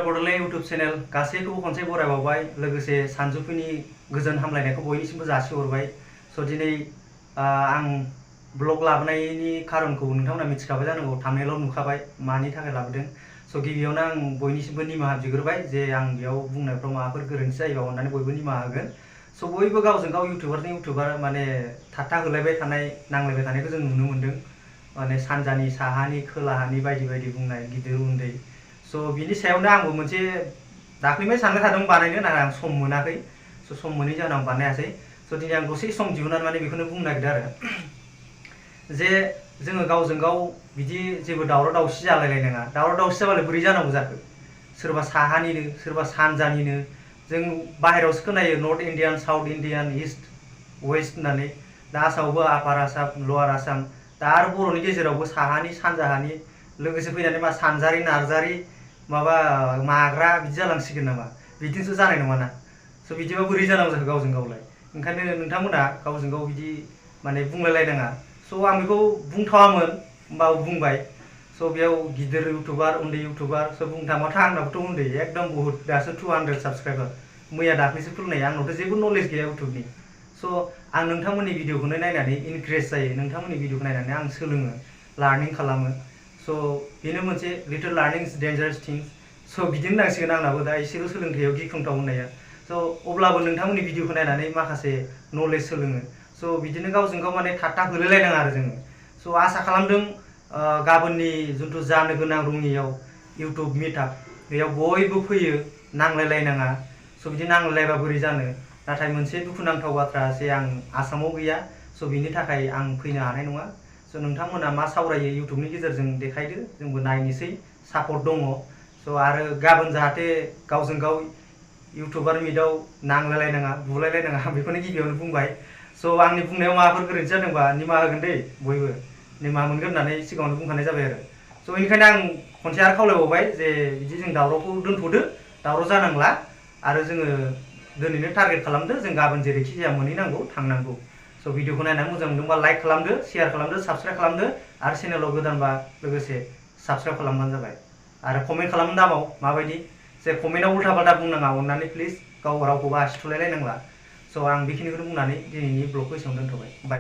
Bodoland YouTube channel गासैखौबो खनसे बरायबावबाय लोगोसे सानजौफुनि गोजोन हामलायनायखौ बयनिसिमबो जासिहरबाय। स' दिनै आं ब्लग लाबोनायनि खारनखौ नोंथांमोना मिथिखाबाय जानांगौ, थांनायल' नुखाबाय मानि थाखाय लाबोदों। स' गिबियावनो आं बयनिसिमबो निमाहा बिग्रोबाय जे आं बेयाव बुंनायफ्राव माबाफोर गोरोन्थि जायोबा अननानै बयबो निमाहा होगोन। स' बयबो गावजों गाव इउटुबार माने थाट्टा होलायबाय थानाय, नांलायबाय थानायखौ जों नुनो मोन्दों। माने सानजानि साहानि खोलाहानि बायदि बायदि बुंनाय गिदिर उन्दै। स' बिनि सायावनो आंबो मोनसे दाख्लैनिफ्राय सानबाय थादों बानायनो, नाथाय आं सम मोनाखै। स' सम मोनैनि जाहोनाव आं बानायासै। स' दिनै आं दसे सम दिहुननानै माने बेखौनो बुंनो नागिरदों आरो जे जोङो गावजों गाव बिदि जेबो दावराव दावसि जालायलायनाङा। दावराव दावसि जाबालाय बोरै जानांगौ जाखो? सोरबा साहानिनो सोरबा सानजानिनो। जों बाहेरायावसो खोनायो north Indian, south Indian, east west होननानै। दा आसामावबो आपार आसाम, लवार आसाम, दा आरो बर'नि गेजेरावबो साहानि सानजाहानि लोगोसे फैनानै मा सानजारि नार्जारि माबा माग्रा बिदि जालांसिगोन नामा? बिदिसो जानाय नङाना। स' बिदिबा बोरै जानांगौ जाखो गावजों गावलाय? ओंखायनो नोंथांमोना गावजों गाव बिदि माने बुंलायलायनाङा। स' आं बेखौ बुंथावामोन, होमबाबो बुंबाय। स' बेयाव गिदिर इउटुबार, उन्दै इउटुबार, स' बुंनो थाङोबाथ' आंनाबोथ' उन्दै एकदम बहुत, दासो 200 साबस्क्राइबार। मैया दाख्लैसो खुलिनाय, आंनावथ' जेबो नलेज गैया इउटुबनि। स' आं नोंथांमोननि भिडिअखौनो नायनानै इनकारेज जायो, नोंथांमोननि भिडिअखौ नायनानै आं सोलोङो, लार्निं खालामो। स' बेनो मोनसे लिटल लार्निं इज डेन्जारास थिंस। स' बिदिनो होननांसिगोन आंनाबो दा एसेल' सोलोंथाइयाव गिख्रंथाव होननाया। स' अब्लाबो नोंथांमोननि भिडिअखौ नायनानै माखासे नलेज सोलोङो। स' बिदिनो गावजों गाव माने थाट्टा होलायलायनाङा आरो जोङो। स' आसा खालामदों गाबोननि जिथु जानो गोनां रङियाव इउटुब मिटआप, बेयाव बयबो फैयो, नांलायलायनाङा। स' बिदि नांलायलायबा बोरै जानो? नाथाय मोनसे दुखुनांथाव बाथ्रा जे आं आसामाव गैया। स' बिनि थाखाय आं फैनो हानाय नङा। स' नोंथांमोना मा सावरायो इउटुबनि गेजेरजों देखायदो, जोंबो नायनोसै, सापर्ट दङ। स' आरो गाबोन जाहाथे गावजों गाव इउटुबार मिटआव नांलायलायनाङा, बुलायलायनाङा, बेखौनो गिबियावनो बुंबाय। स' आंनि बुंनायाव माबाफोर गोरोन्थि जादोंबा निमाहा होगोन दै बयबो, निमाहा मोनगोन होननानै सिगाङावनो बुंखानाय जाबाय आरो। स' बेनिखायनो आं खनसे आरो खावलायबावबाय जे बिदि जों दावरावखौ दोन्थ'दो, दावराव जानांला। आरो जोङो दिनैनो टारगेट खालामदो, जों गाबोन जेरैखि जाया मोनहैनांगौ, थांनांगौ। स' भिडिअखौ नायनानै मोजां मोनदोंबा लाइक खालामदो, शेयार खालामदो, साबस्क्राइब खालामदो, आरो चेनेलाव गोदानबा लोगोसे साबस्क्राइब खालामबानो जाबाय। आरो कमेन्ट खालामनो दाबाव माबायदि, जे कमेन्टआव उल्था फाल्था बुंनाङा अननानै प्लिज, गाव रावखौबो आसि थुलायलायनांला। स' आं बेखिनिखौनो बुंनानै दिनैनि ब्लगखौ एसेयावनो दोनथ'बाय। बाय।